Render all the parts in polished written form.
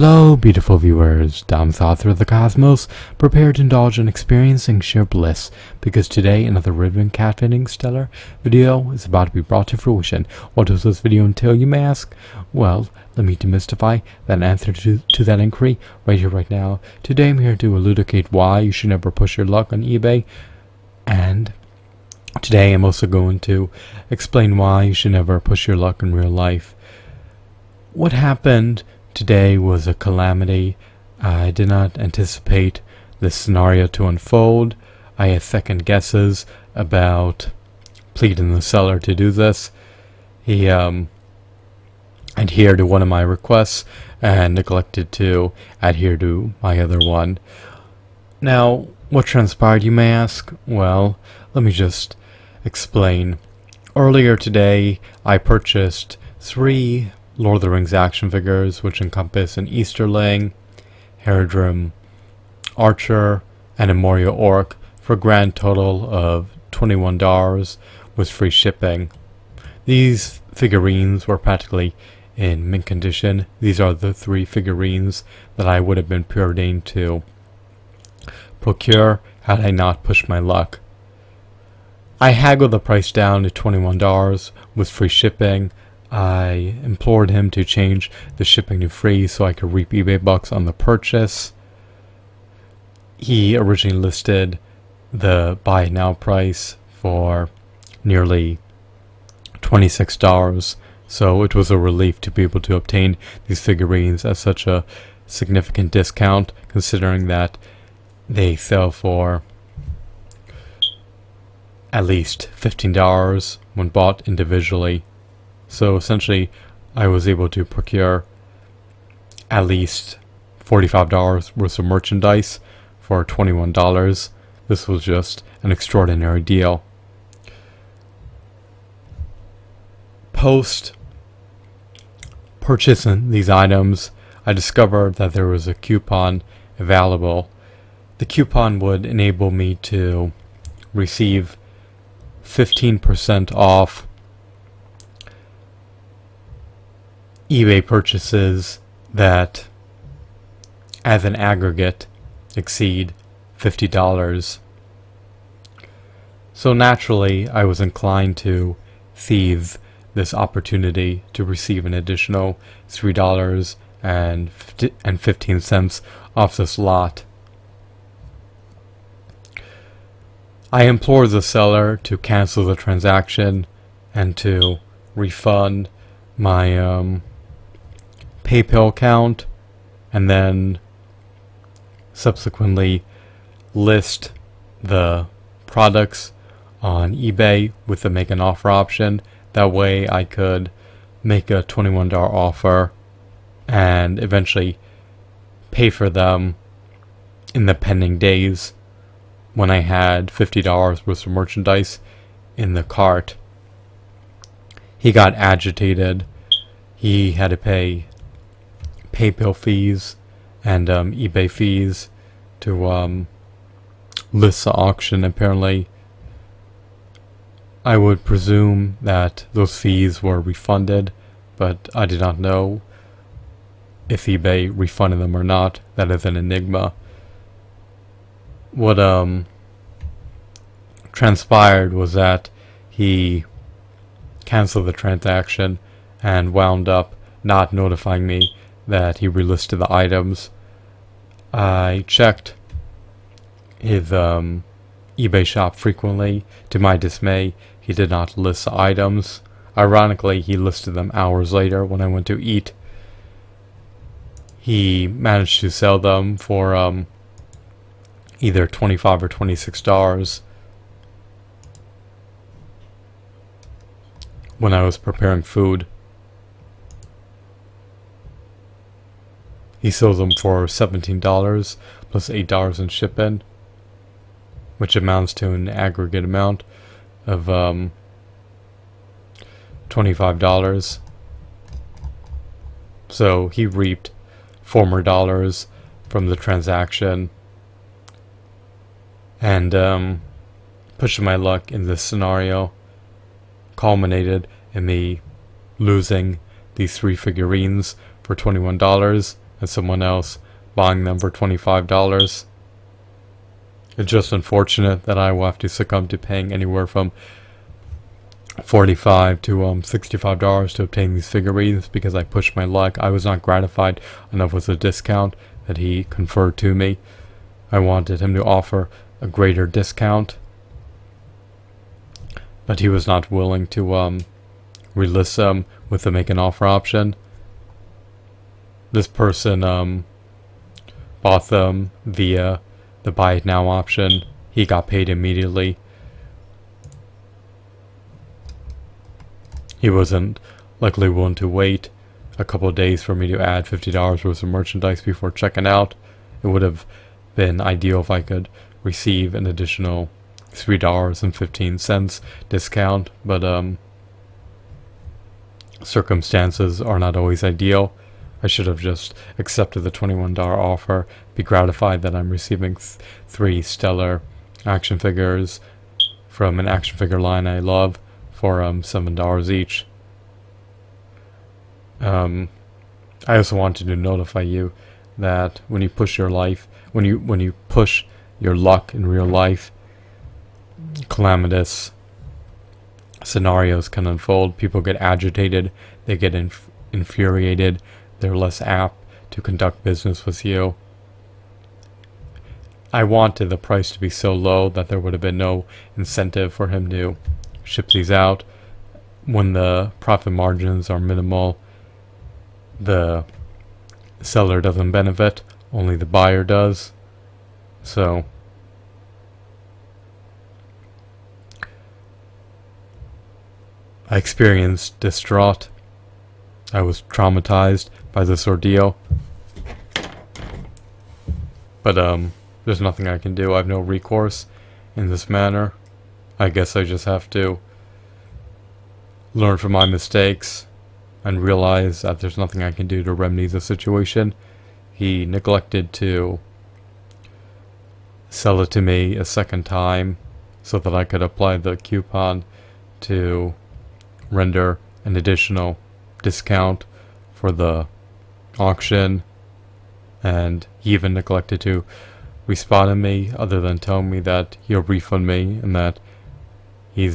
Hello, beautiful viewers. Dom's author of the cosmos, prepare to indulge in experiencing sheer bliss, because today another ribbon cat-fitting stellar video is about to be brought to fruition. What does this video entail, you may ask? Well, let me demystify that answer to that inquiry right here, right now. Today I'm here to elucidate why you should never push your luck on eBay, and today I'm also going to explain why you should never push your luck in real life. What happened today was a calamity. I did not anticipate this scenario to unfold. I had second guesses about pleading the seller to do this. He adhered to one of my requests and neglected to adhere to my other one. Now, what transpired, you may ask? Well, let me just explain. Earlier today, I purchased 3 Lord of the Rings action figures, which encompass an Easterling, Haradrim Archer, and a Moria Orc, for a grand total of $21 with free shipping. These figurines were practically in mint condition. These are the 3 figurines that I would have been preordained to procure had I not pushed my luck. I haggled the price down to $21 with free shipping. I implored him to change the shipping to free so I could reap eBay bucks on the purchase. He originally listed the buy it now price for nearly $26, so it was a relief to be able to obtain these figurines at such a significant discount, considering that they sell for at least $15 when bought individually. So essentially, I was able to procure at least $45 worth of merchandise for $21. This was just an extraordinary deal. Post purchasing these items, I discovered that there was a coupon available. The coupon would enable me to receive 15% off eBay purchases that, as an aggregate, exceed $50. So naturally, I was inclined to seize this opportunity to receive an additional $3.15 off this lot. I implored the seller to cancel the transaction and to refund my PayPal account, and then subsequently list the products on eBay with the make an offer option. That way I could make a $21 offer and eventually pay for them in the pending days when I had $50 worth of merchandise in the cart. He got agitated. He had to pay PayPal fees and eBay fees to list the auction. Apparently, I would presume that those fees were refunded, but I did not know if eBay refunded them or not. That is an enigma. What transpired was that he canceled the transaction and wound up not notifying me that he relisted the items. I checked his eBay shop frequently. To my dismay, he did not list the items. Ironically, he listed them hours later when I went to eat. He managed to sell them for either $25 or $26 when I was preparing food. He sold them for $17 plus $8 in shipping, which amounts to an aggregate amount of $25. So he reaped former dollars from the transaction, and pushing my luck in this scenario culminated in me losing these 3 figurines for $21 and someone else buying them for $25. It's just unfortunate that I will have to succumb to paying anywhere from $45 to $65 to obtain these figurines because I pushed my luck. I was not gratified enough with the discount that he conferred to me. I wanted him to offer a greater discount, but he was not willing to relist them with the make an offer option. This person bought them via the buy it now option. He got paid immediately. He wasn't luckily willing to wait a couple of days for me to add $50 worth of merchandise before checking out. It would have been ideal if I could receive an additional $3.15 discount, but circumstances are not always ideal. I should have just accepted the $21 offer, be gratified that I'm receiving 3 stellar action figures from an action figure line I love for $7 each. I also wanted to notify you that when you push your life, when you push your luck in real life, calamitous scenarios can unfold. People get agitated, they get infuriated, they're less apt to conduct business with you. I wanted the price to be so low that there would have been no incentive for him to ship these out. When the profit margins are minimal, the seller doesn't benefit, only the buyer does. So I experienced distraught. I was traumatized by this ordeal. But there's nothing I can do. I have no recourse in this manner. I guess I just have to learn from my mistakes and realize that there's nothing I can do to remedy the situation. He neglected to sell it to me a second time so that I could apply the coupon to render an additional discount for the auction, and he even neglected to respond to me other than telling me that he'll refund me and that he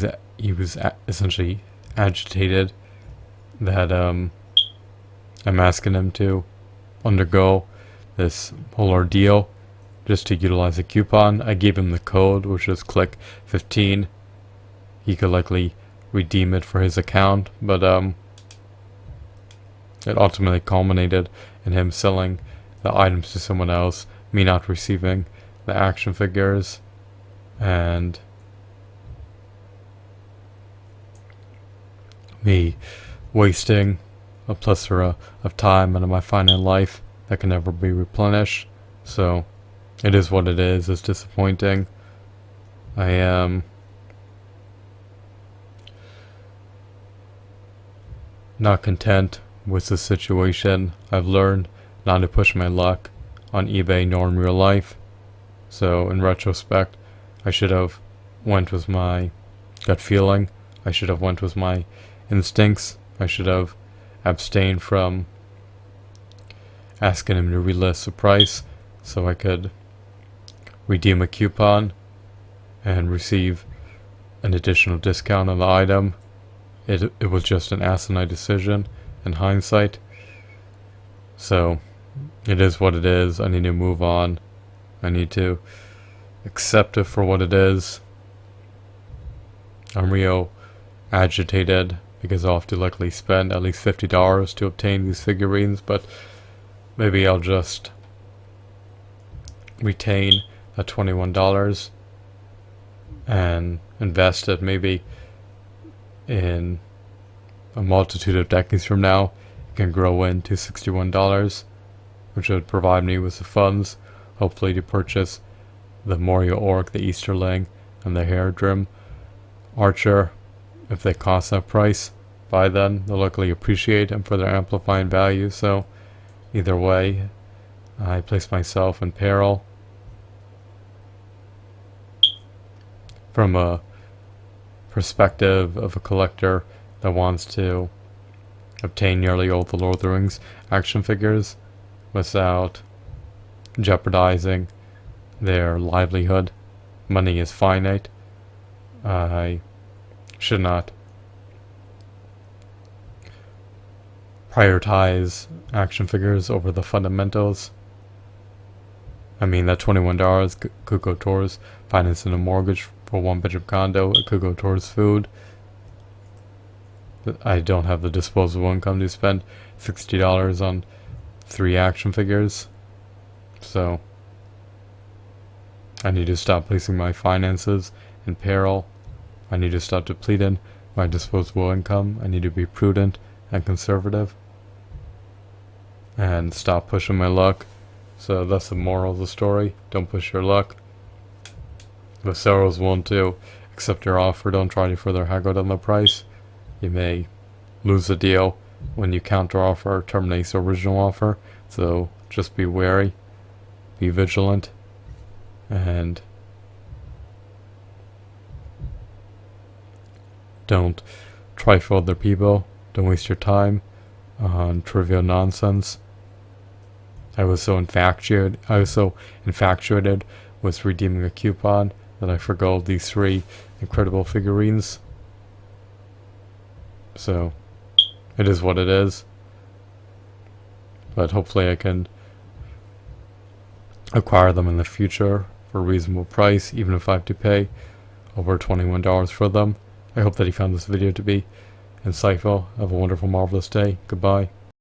was essentially agitated that I'm asking him to undergo this whole ordeal just to utilize a coupon. I gave him the code, which is click 15. He could likely redeem it for his account, but it ultimately culminated in him selling the items to someone else, me not receiving the action figures, and me wasting a plethora of time out of my finite life that can never be replenished. So it is what it is. It's disappointing. I am not content with the situation. I've learned not to push my luck on eBay nor in real life. So in retrospect, I should have went with my gut feeling. I should have went with my instincts. I should have abstained from asking him to relist the price so I could redeem a coupon and receive an additional discount on the item. It was just an asinine decision in hindsight. So it is what it is. I need to move on. I need to accept it for what it is. I'm real agitated because I'll have to likely spend at least $50 to obtain these figurines, but maybe I'll just retain the $21 and invest it maybe in a multitude of decades from now. It can grow into $61, which would provide me with the funds, hopefully, to purchase the Moria Orc, the Easterling, and the Haredrim Archer. If they cost that price, by then they'll likely appreciate them for their amplifying value. So either way, I place myself in peril. From a perspective of a collector that wants to obtain nearly all the Lord of the Rings action figures, without jeopardizing their livelihood. Money is finite. I should not prioritize action figures over the fundamentals. I mean, that $21 could go towards financing a mortgage for one bedroom condo. It could go towards food. I don't have the disposable income to spend $60 on 3 action figures. So I need to stop placing my finances in peril. I need to stop depleting my disposable income. I need to be prudent and conservative and stop pushing my luck. So that's the moral of the story. Don't push your luck. The sellers won't do. Accept your offer. Don't try to further haggle on the price. You may lose the deal when you counter offer or terminate the original offer. So just be wary. Be vigilant. And don't try for other people. Don't waste your time on trivial nonsense. I was so infatuated with redeeming a coupon that I forgot these 3 incredible figurines. So it is what it is. But hopefully I can acquire them in the future for a reasonable price, even if I have to pay over $21 for them. I hope that you found this video to be insightful. Have a wonderful, marvelous day. Goodbye.